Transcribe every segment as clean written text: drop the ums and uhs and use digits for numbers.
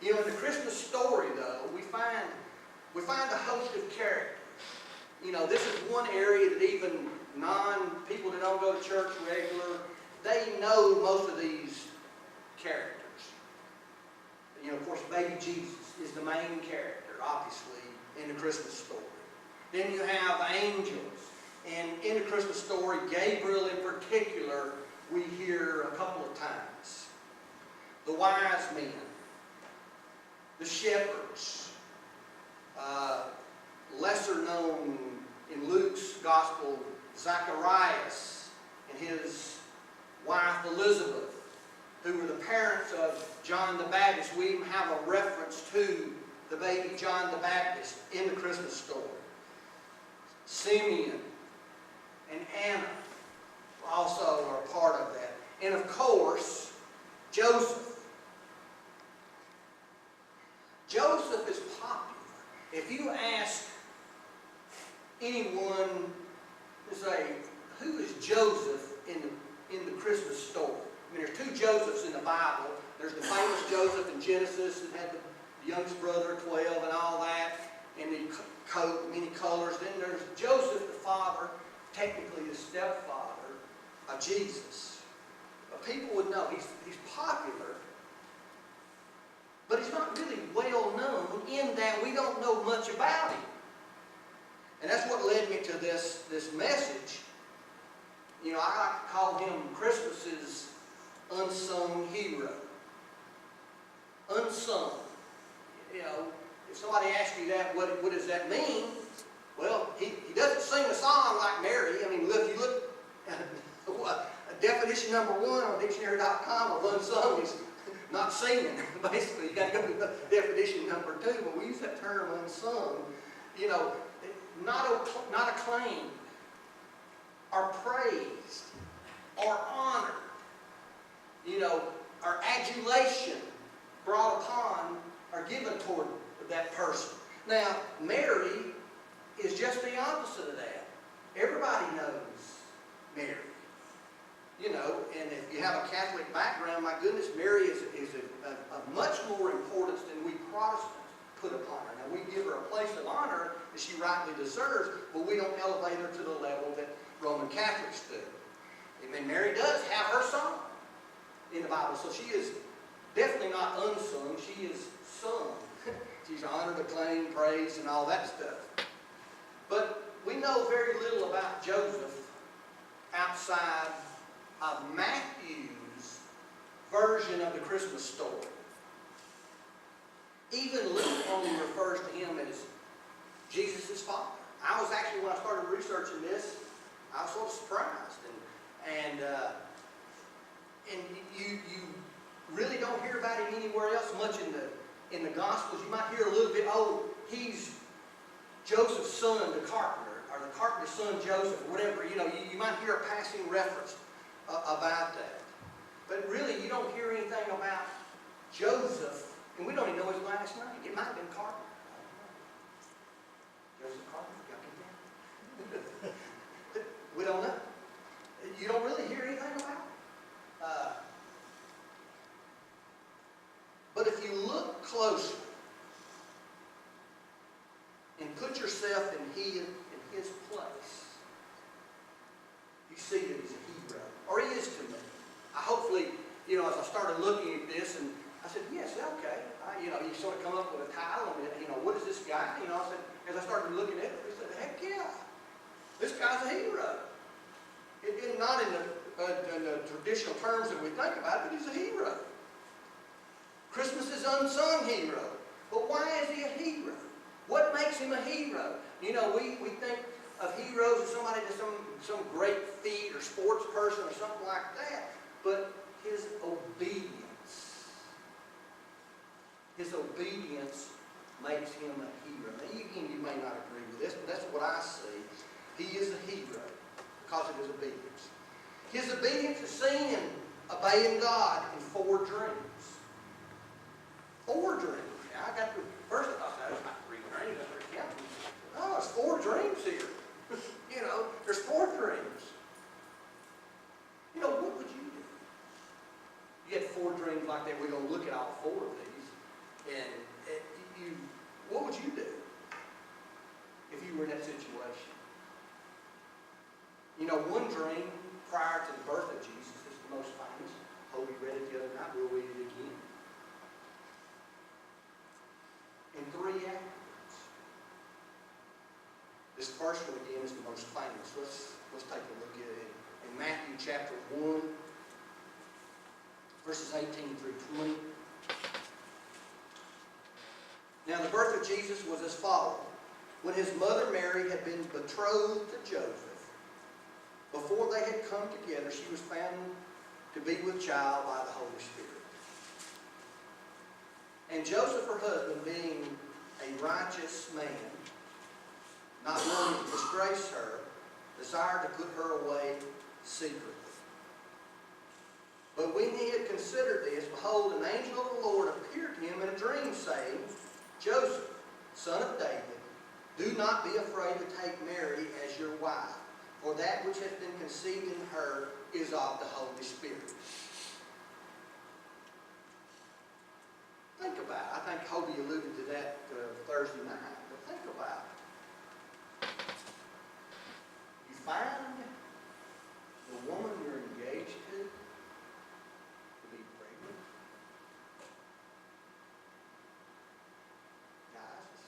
You know, in the Christmas story, though, we find a host of characters. You know, this is one area that even non-people that don't go to church regular, they know most of these characters. You know, of course, baby Jesus is the main character, obviously, in the Christmas story. Then you have angels. And in the Christmas story, Gabriel in particular, we hear a couple of times. The wise men, the shepherds, lesser known in Luke's gospel, Zacharias and his wife Elizabeth, who were the parents of John the Baptist. We even have a reference to the baby John the Baptist in the Christmas story. Simeon and Anna also are part of that. And of course, Joseph. Joseph is popular. If you ask anyone to say, who is Joseph in the Christmas story? I mean, there's two Josephs in the Bible. There's the famous Joseph in Genesis that had the youngest brother, 12, and all that, and the coat, many colors. Then there's Joseph, the father, technically the stepfather of Jesus. But people would know he's popular, but he's not really well known in that we don't know much about him. And that's what led me to this message. You know, I like to call him Christmas's unsung hero. Unsung. You know, if somebody asks you that, what does that mean? Well, he doesn't sing a song like Mary. I mean, if you look at definition number 1 on dictionary.com of unsung is not singing. Basically, you got to go to definition number 2, but we use that term unsung. You know, not acclaimed, or praised, or honored. You know, or adulation brought upon or given toward that person. Now, Mary is just the opposite of that. Everybody knows Mary. You know, and if you have a Catholic background, my goodness, Mary is of much more importance than we Protestants put upon her. Now, we give her a place of honor that she rightly deserves, but we don't elevate her to the level that Roman Catholics do. I mean, Mary does have her song in the Bible, so she is definitely not unsung. She is sung. She's honored, acclaimed, praised, and all that stuff. But we know very little about Joseph outside of Matthew's version of the Christmas story. Even Luke only refers to him as Jesus' father. I was actually, when I started researching this, I was sort of surprised. And you really don't hear about him anywhere else much in the Gospels. You might hear a little bit, oh, he's Joseph's son, the carpenter, or the carpenter's son, Joseph, or whatever. You know, you might hear a passing reference about that. But really, you don't hear anything about Joseph, and we don't even know his last name. It might have been Carpenter. Joseph Carpenter, y'all get that? We don't know. You don't really hear anything about it. But if you look closely and put yourself in his place, you see that he's a hero, or he is to me. Hopefully, you know, as I started looking at this, and I said, yes, okay. You know, you sort of come up with a title, and you know, what is this guy? You know, I said, as I started looking at it, I said, heck yeah, this guy's a hero. Not in the traditional terms that we think about it, but he's a hero. Christmas is unsung hero. But why is he a hero? What makes him a hero? You know, we think of heroes as somebody that's some great feat or sports person or something like that. But his obedience makes him a hero. Now, you may not agree with this, but that's what I see. He is a hero because of his obedience. His obedience is seen in obeying God in 4 dreams. 4 dreams. Now, first I thought that was about 3 dreams. I started counting. Oh, it's 4 dreams here. You know, there's 4 dreams. You know, what would you do? You had 4 dreams like that. We're going to look at all 4 of these. one dream prior to the birth of Jesus is the most famous. Hobie read it the other night. We'll read it again. And 3 afterwards. This first one again is the most famous. Let's take a look at it. In Matthew chapter 1, verses 18 through 20. Now the birth of Jesus was as follows. When his mother Mary had been betrothed to Joseph, before they had come together, she was found to be with child by the Holy Spirit. And Joseph, her husband, being a righteous man, not wanting to disgrace her, desired to put her away secretly. But when he had considered this, behold, an angel of the Lord appeared to him in a dream, saying, Joseph, son of David, do not be afraid to take Mary as your wife, for that which has been conceived in her is of the Holy Spirit. Think about it. I think Hobie alluded to that Thursday night. But think about it. You find the woman you're engaged to be pregnant. Guys,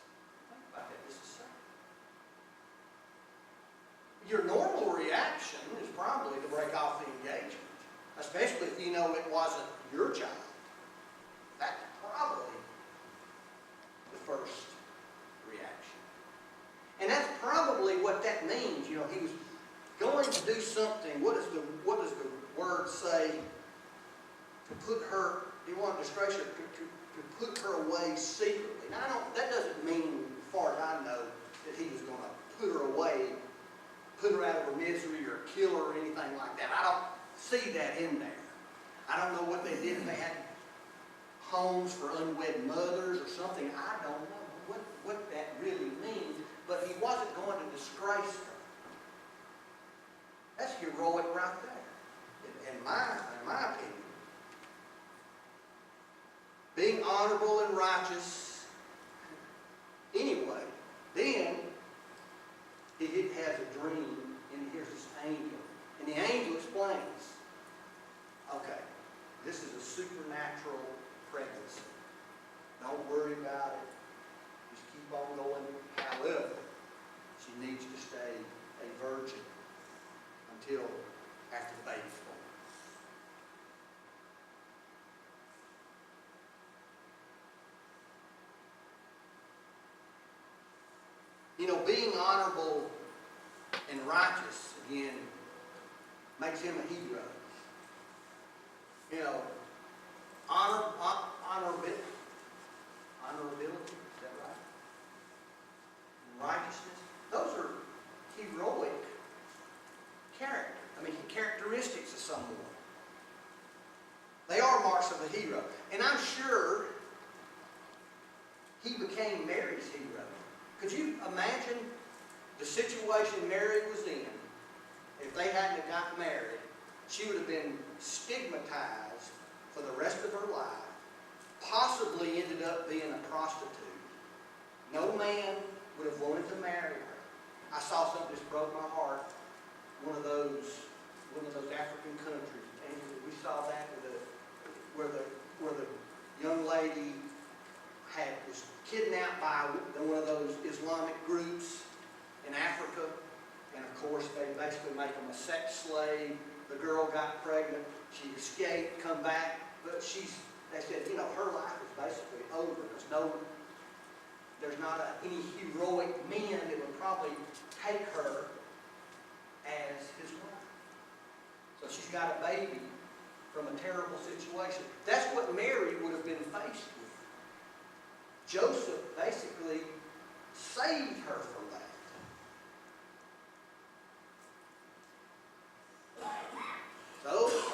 think about that just a second. Your normal reaction is probably to break off the engagement, especially if you know it wasn't your child. That's probably the first reaction. And that's probably what that means. You know, he was going to do something. What does the word say? To put her, he wanted to disgrace her, to put her away secretly. Now, that doesn't mean, as far as I know, that he was going to put her away, put her out of her misery or kill her or anything like that. I don't see that in there. I don't know what they did. If they had homes for unwed mothers or something. I don't know what that really means. But he wasn't going to disgrace her. That's heroic right there, in my opinion. Being honorable and righteous. Anyway, then he has a dream, and here's this angel. And the angel explains, okay, this is a supernatural pregnancy. Don't worry about it. Just keep on going. However, she needs to stay a virgin until after the baby's born. You know, being honorable and righteous, again, makes him a hero. You know, honorability, is that right? And righteousness, those are heroic characteristics of someone. They are marks of a hero. And I'm sure he became Mary's hero. Could you imagine the situation Mary was in? If they hadn't gotten married, she would have been stigmatized for the rest of her life, possibly ended up being a prostitute. No man would have wanted to marry her. I saw something that broke my heart. One of those African countries, and we saw that where the young lady was kidnapped by one of those Islamic groups in Africa, and of course they basically make them a sex slave. The girl got pregnant, she escaped, come back, but they said, you know, her life is basically over. There's not any heroic men that would probably take her as his wife. So she's got a baby from a terrible situation. That's what Mary would have been faced with. Joseph basically saved her from that. So,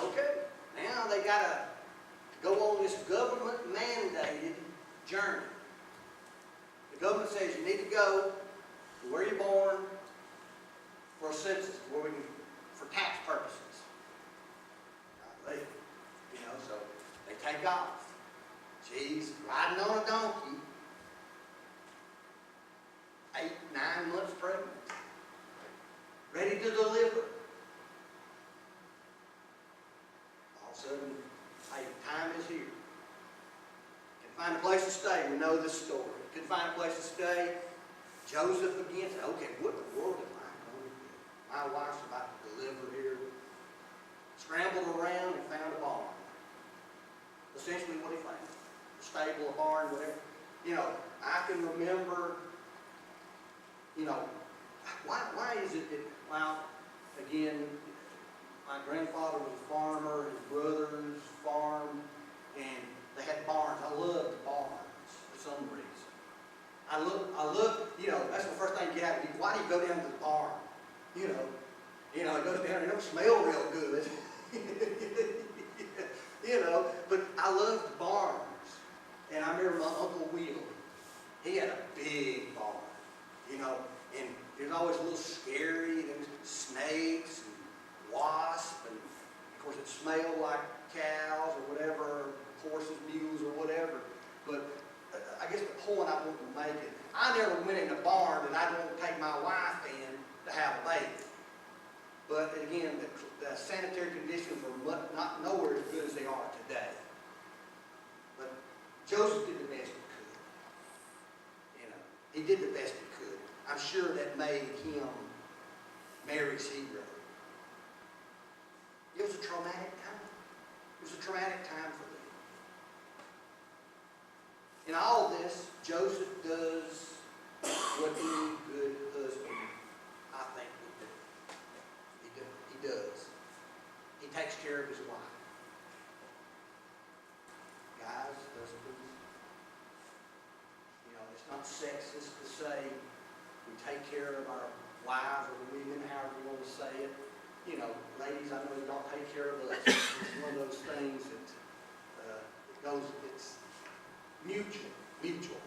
okay, now they got to go on this government-mandated journey. The government says you need to go to where you're born for a census, for tax purposes. So they take off. She's riding on a donkey, 8, 9 months pregnant, ready to deliver. find a place to stay. We know this story. Couldn't find a place to stay. Joseph again said, okay, what in the world am I going to do? My wife's about to deliver here. Scrambled around and found a barn. Essentially what he found. A stable, a barn, whatever. I can remember, why is it that, well, again, my grandfather was a farmer, his brothers farmed, and they had barns. I loved barns for some reason. I love, that's the first thing you get out of it. Why do you go down to the barn? It goes down, it don't smell real good. But I loved barns. And I remember my Uncle Will, he had a big barn, and it was always a little scary. There was snakes and wasps, and of course it smelled like cows or whatever, horses, mules or whatever. But I guess the point I want to make is, I never went in a barn that I'd want to take my wife in to have a baby. But again, the sanitary conditions were not nowhere as good as they are today. But Joseph did the best he could. He did the best he could. I'm sure that made him Mary's hero. It was a traumatic time. It was a traumatic time for them. In all this, Joseph does what any good husband, I think, would do. He does. He takes care of his wife. Guys, husbands, it's not sexist to say we take care of our wives or the women, however you want to say it. Ladies, I know you don't take care of us. It's one of those things that it's mutual.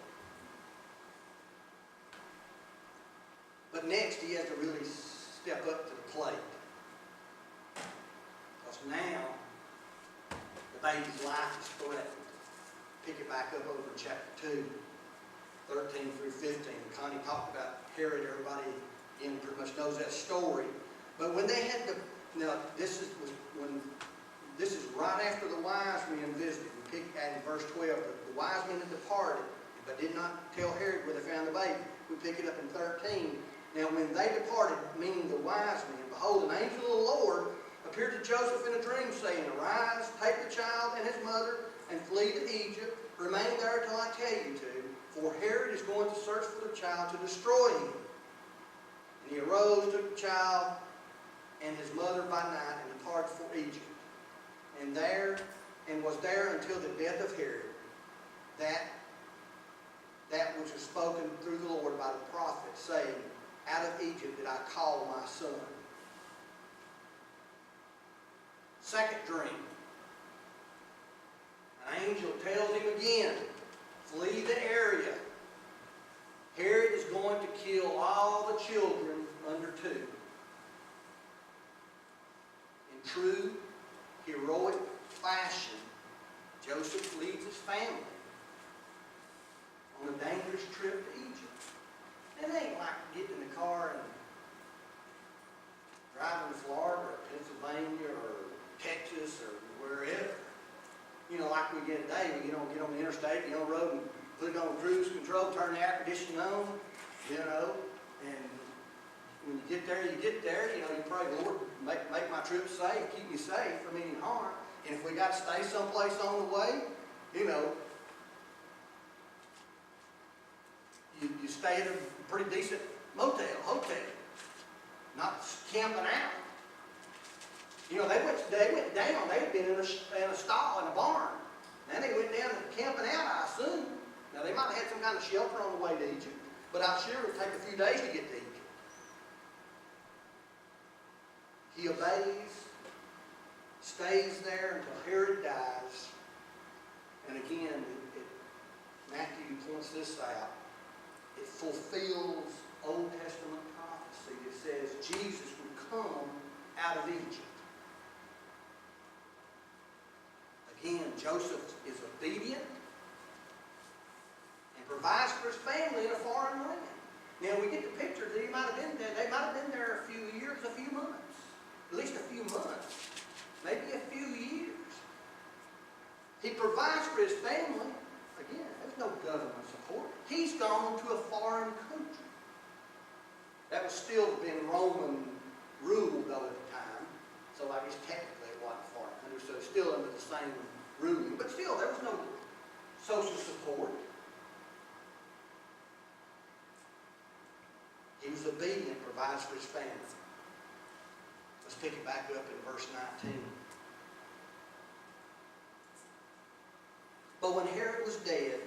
But next, he has to really step up to the plate. Because now, the baby's life is threatened. Pick it back up over in chapter 2, 13 through 15. Connie talked about Herod. Everybody pretty much knows that story. But when they had this is right after the wise men visited. We pick at in verse 12. The wise men had departed, but did not tell Herod where they found the baby. We pick it up in 13. Now when they departed, meaning the wise men, behold, an angel of the Lord appeared to Joseph in a dream, saying, Arise, take the child and his mother, and flee to Egypt. Remain there till I tell you to, for Herod is going to search for the child to destroy him. And he arose, took the child and his mother by night, and departed for Egypt. And was there until the death of Herod, that which was spoken through the Lord by the prophet, saying, Out of Egypt did I call my son. Second dream. An angel tells him again, flee the area. Herod is going to kill all the children under 2. In true heroic fashion, Joseph leads his family on a dangerous trip to Egypt. And it ain't like getting in the car and driving to Florida or Pennsylvania or Texas or wherever. Like we get today, we get on the interstate, get on the road and put it on cruise control, turn the air conditioning on, and when you get there, you pray, Lord, make my trip safe, keep me safe from any harm. And if we got to stay someplace on the way, you stay at a pretty decent hotel, not camping out. They went down. They had been in a stall in a barn. Then they went down to camping out, I assume. Now they might have had some kind of shelter on the way to Egypt, but I'm sure it would take a few days to get to Egypt. He obeys, stays there until Herod dies. And again, Matthew points this out. It fulfills Old Testament prophecy that says Jesus would come out of Egypt. Again, Joseph is obedient and provides for his family in a foreign land. Now we get the picture that he might have been there. They might have been there a few years, a few months. At least a few months. Maybe a few years. He provides for his family, again, no government support. He's gone to a foreign country. That was still been Roman rule though at the time. So I guess technically it wasn't a foreign country, so it's still under the same ruling. But still, there was no social support. He was obedient, provides for his family. Let's pick it back up in verse 19. But when Herod was dead,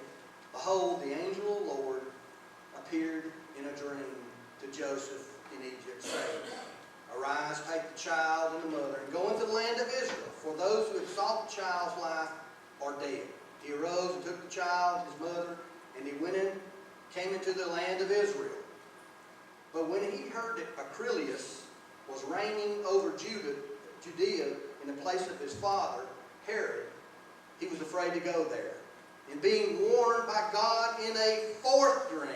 behold, the angel of the Lord appeared in a dream to Joseph in Egypt, saying, Arise, take the child and the mother, and go into the land of Israel, for those who had sought the child's life are dead. He arose and took the child and his mother, and he came into the land of Israel. But when he heard that Archelaus was reigning over Judea in the place of his father, Herod, he was afraid to go there. And being warned by God in a fourth dream,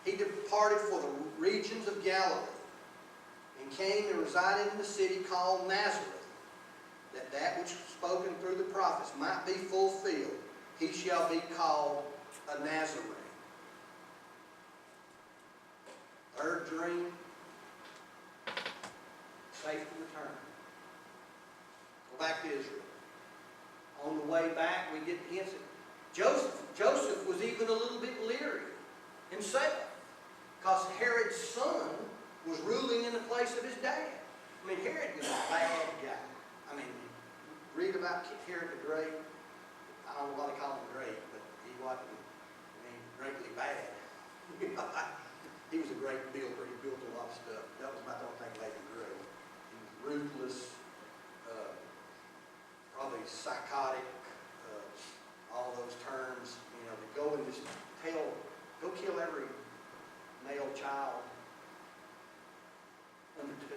he departed for the regions of Galilee, and came and resided in the city called Nazareth, that which was spoken through the prophets might be fulfilled. He shall be called a Nazarene. Third dream, safe to return. Go back to Israel. On the way back, we get hints at Joseph was even a little bit leery himself, because Herod's son was ruling in the place of his dad. I mean, Herod was a bad guy. I mean, read about Herod the Great. I don't know why they call him great, but he wasn't, greatly bad. He was a great builder. He built a lot of stuff. That was about the only thing that made him great. He was ruthless, probably psychotic, all those terms, to go and just go kill every male child under 2.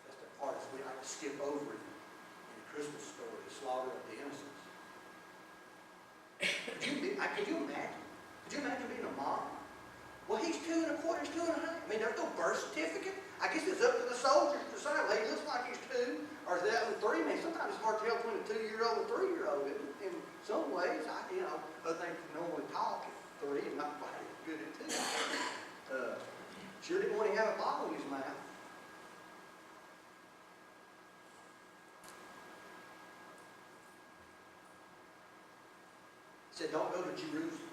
That's the part that we like to skip over in the Christmas story, the slaughter of the innocents. Could you imagine? Could you imagine being a mom? Well, he's 2 1/4, he's 2 1/2. I mean, there's no birth certificate. I guess it's up to the soldiers to decide, well, he looks like he's 2, or is that 3? I mean, sometimes it's hard to tell between a 2-year-old and a 3-year-old. In some ways, other things can normally talk at 3 and not quite as good at 2. Sure didn't want to have a bottle in his mouth. He said, don't go to Jerusalem.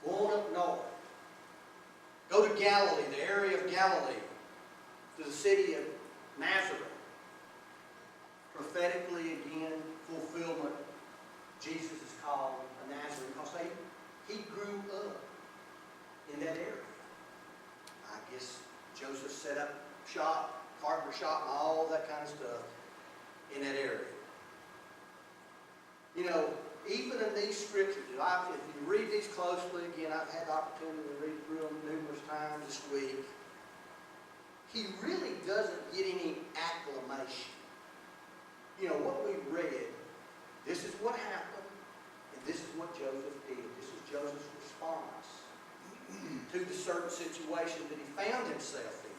Go on up north. Go to Galilee, the area of Galilee, to the city of Nazareth. Prophetically, again, fulfillment. Jesus is called a Nazarene because he grew up in that area. I guess Joseph set up shop, carpenter shop, and all that kind of stuff in that area. Even in these scriptures, if you read these closely, again, I've had the opportunity to read through them numerous times this week, he really doesn't get any acclamation. What we read, this is what happened, and this is what Joseph did. This is Joseph's response to the certain situation that he found himself in.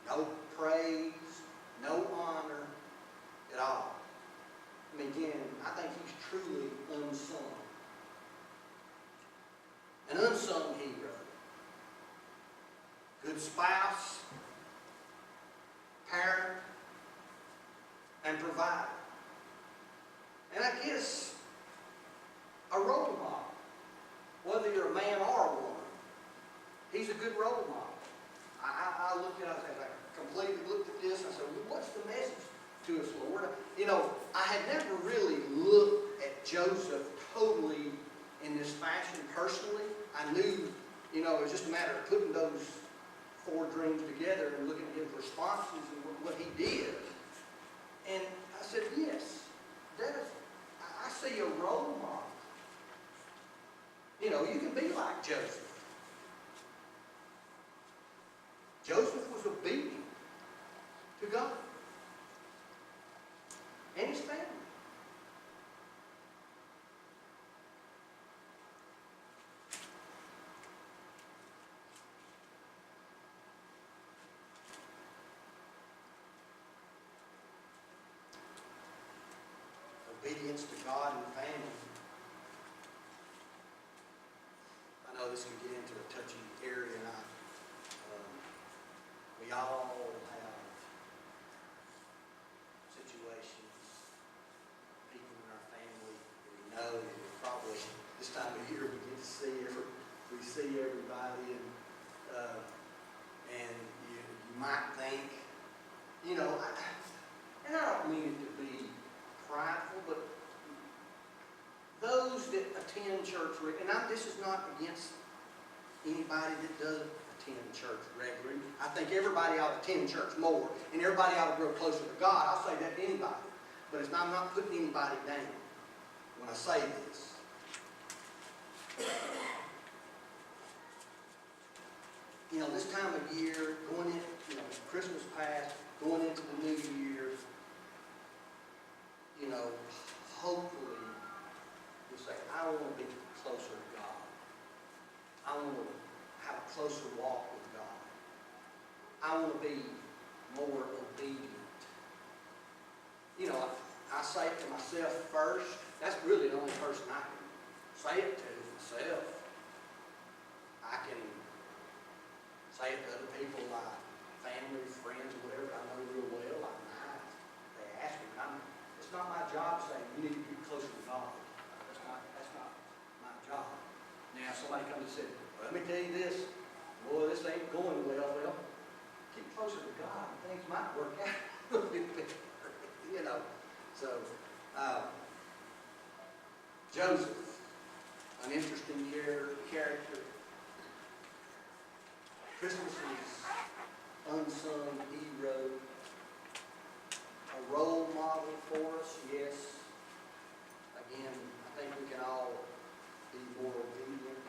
No praise, no honor at all. Again, I think he's truly unsung. An unsung hero. Good spouse, parent, and provider. And I guess a role model. Whether you're a man or a woman, he's a good role model. I looked at it, I completely looked at this, and I said, well, what's the message to us, Lord? I had never really looked at Joseph totally in this fashion personally. I knew, it was just a matter of putting those 4 dreams together and looking at his responses and what he did. And I said, yes, I see a role model. You can be like Joseph. Joseph was obedient to God and his family. obedience to God and family. I know this can get into a touchy area, and we all have situations, people in our family, we know that probably this time of year we get to see everybody, and you might think, you know, and I don't mean it to be prideful, but those that attend church, and this is not against anybody that doesn't attend church regularly. I think everybody ought to attend church more, and everybody ought to grow closer to God. I'll say that to anybody. But I'm not putting anybody down when I say this. You know, this time of year, going in, you know, Christmas past, going into the new year, you know, hopefully, you say, I want to be closer to God. I want to have a closer walk with God. I want to be more obedient. You know, I say it to myself first. That's really the only person I can say it to, myself. I can say it to other people, like family, friends, whatever I know real well. Like they ask me, it's not my job saying you need to get closer to God. That's not my job. Now, somebody comes and says, well, let me tell you this, boy, this ain't going well. Well, get closer to God, and things might work out a little bit better, you know. So, Joseph, an interesting character. Christmas is unsung hero, a role model for us, yes. Again, I think we can all be more obedient